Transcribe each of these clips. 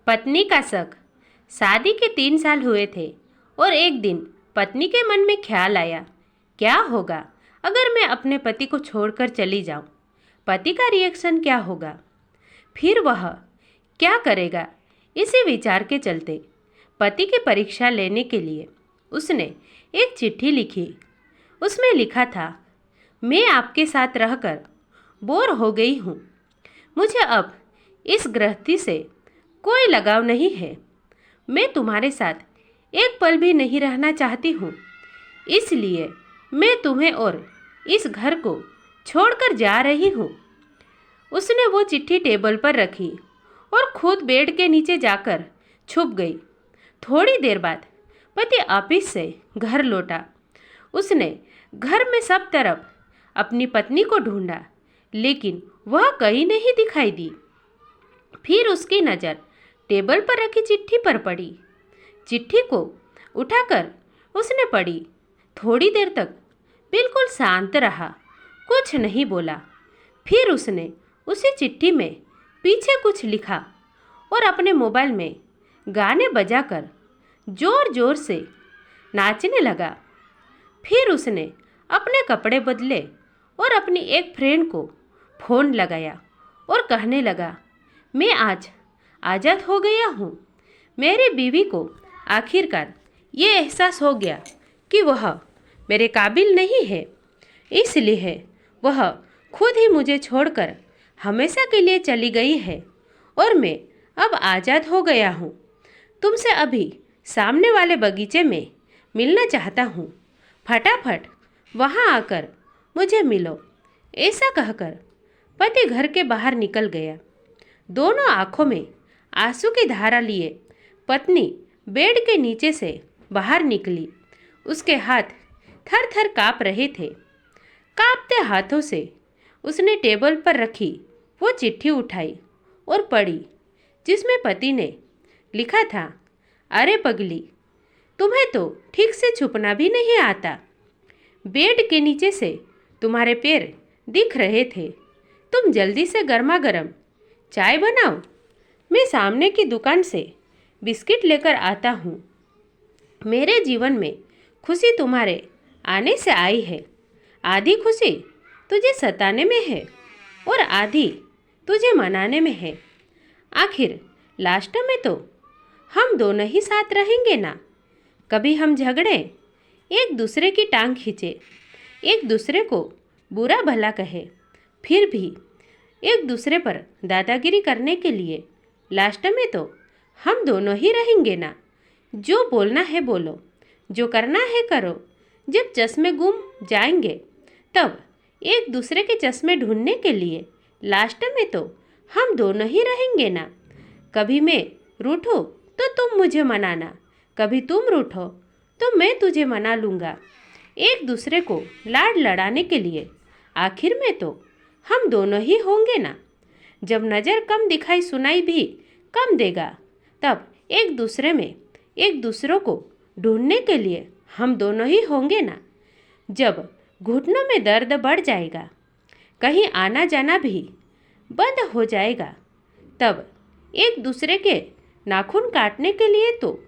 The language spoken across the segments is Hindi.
पत्नी का शक। शादी के 3 साल हुए थे और एक दिन पत्नी के मन में ख्याल आया, क्या होगा अगर मैं अपने पति को छोड़कर चली जाऊं? पति का रिएक्शन क्या होगा? फिर वह क्या करेगा? इसी विचार के चलते पति की परीक्षा लेने के लिए उसने एक चिट्ठी लिखी। उसमें लिखा था, मैं आपके साथ रहकर बोर हो गई हूँ। मुझे अब इस गृहस्थी से कोई लगाव नहीं है। मैं तुम्हारे साथ एक पल भी नहीं रहना चाहती हूँ। इसलिए मैं तुम्हें और इस घर को छोड़कर जा रही हूँ। उसने वो चिट्ठी टेबल पर रखी और खुद बेड के नीचे जाकर छुप गई। थोड़ी देर बाद पति ऑफिस से घर लौटा। उसने घर में सब तरफ अपनी पत्नी को ढूंढा, लेकिन वह कहीं नहीं दिखाई दी। फिर उसकी नज़र टेबल पर रखी चिट्ठी पर पड़ी। चिट्ठी को उठाकर उसने पढ़ी। थोड़ी देर तक बिल्कुल शांत रहा, कुछ नहीं बोला। फिर उसने उसी चिट्ठी में पीछे कुछ लिखा और अपने मोबाइल में गाने बजाकर जोर जोर से नाचने लगा। फिर उसने अपने कपड़े बदले और अपनी एक फ्रेंड को फ़ोन लगाया और कहने लगा, मैं आज आज़ाद हो गया हूँ। मेरी बीवी को आखिरकार ये एहसास हो गया कि वह मेरे काबिल नहीं है, इसलिए वह खुद ही मुझे छोड़कर हमेशा के लिए चली गई है और मैं अब आज़ाद हो गया हूँ। तुमसे अभी सामने वाले बगीचे में मिलना चाहता हूँ। फटाफट वहाँ आकर मुझे मिलो। ऐसा कहकर पति घर के बाहर निकल गया। दोनों आंखों में आंसू की धारा लिए पत्नी बेड के नीचे से बाहर निकली। उसके हाथ थर थर काँप रहे थे। काँपते हाथों से उसने टेबल पर रखी वो चिट्ठी उठाई और पढ़ी, जिसमें पति ने लिखा था, अरे पगली, तुम्हें तो ठीक से छुपना भी नहीं आता। बेड के नीचे से तुम्हारे पैर दिख रहे थे। तुम जल्दी से गर्मा गर्म चाय बनाओ। मैं सामने की दुकान से बिस्किट लेकर आता हूँ। मेरे जीवन में खुशी तुम्हारे आने से आई है। आधी खुशी तुझे सताने में है और आधी तुझे मनाने में है। आखिर लास्ट में तो हम दोनों ही साथ रहेंगे ना। कभी हम झगड़े, एक दूसरे की टांग खींचे, एक दूसरे को बुरा भला कहे, फिर भी एक दूसरे पर दादागिरी करने के लिए लास्ट में तो हम दोनों ही रहेंगे ना। जो बोलना है बोलो, जो करना है करो। जब चश्मे गुम जाएंगे तब एक दूसरे के चश्मे ढूंढने के लिए लास्ट में तो हम दोनों ही रहेंगे ना। कभी मैं रूठूं तो तुम मुझे मनाना, कभी तुम रूठो तो मैं तुझे मना लूँगा। एक दूसरे को लाड लड़ाने के लिए आखिर में तो हम दोनों ही होंगे ना। जब नज़र कम दिखाई सुनाई भी कम देगा, तब एक दूसरे में एक दूसरों को ढूंढने के लिए हम दोनों ही होंगे ना। जब घुटनों में दर्द बढ़ जाएगा, कहीं आना जाना भी बंद हो जाएगा, तब एक दूसरे के नाखून काटने के लिए तो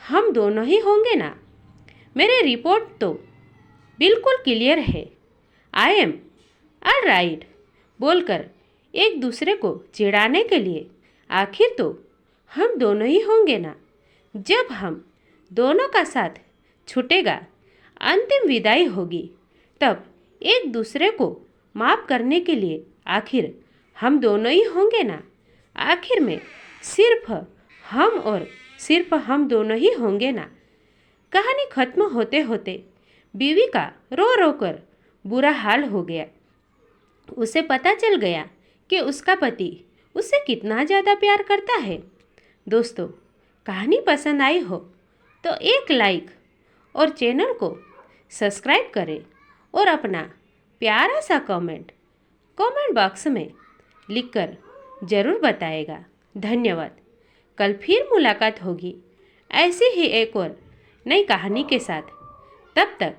हम दोनों ही होंगे ना। मेरी रिपोर्ट तो बिल्कुल क्लियर है। आई एम ऑल राइट बोलकर एक दूसरे को चिढ़ाने के लिए आखिर तो हम दोनों ही होंगे ना। जब हम दोनों का साथ छूटेगा, अंतिम विदाई होगी, तब एक दूसरे को माफ़ करने के लिए आखिर हम दोनों ही होंगे ना। आखिर में सिर्फ हम और सिर्फ हम दोनों ही होंगे ना। कहानी खत्म होते होते बीवी का रो रो कर बुरा हाल हो गया। उसे पता चल गया कि उसका पति उससे कितना ज़्यादा प्यार करता है। दोस्तों, कहानी पसंद आई हो तो एक लाइक और चैनल को सब्सक्राइब करें और अपना प्यारा सा कमेंट बॉक्स में लिखकर ज़रूर बताएगा। धन्यवाद। कल फिर मुलाकात होगी ऐसी ही एक और नई कहानी के साथ। तब तक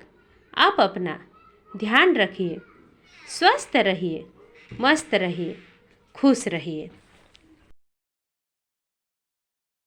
आप अपना ध्यान रखिए, स्वस्थ रहिए, मस्त रहिए, खुश रहिए।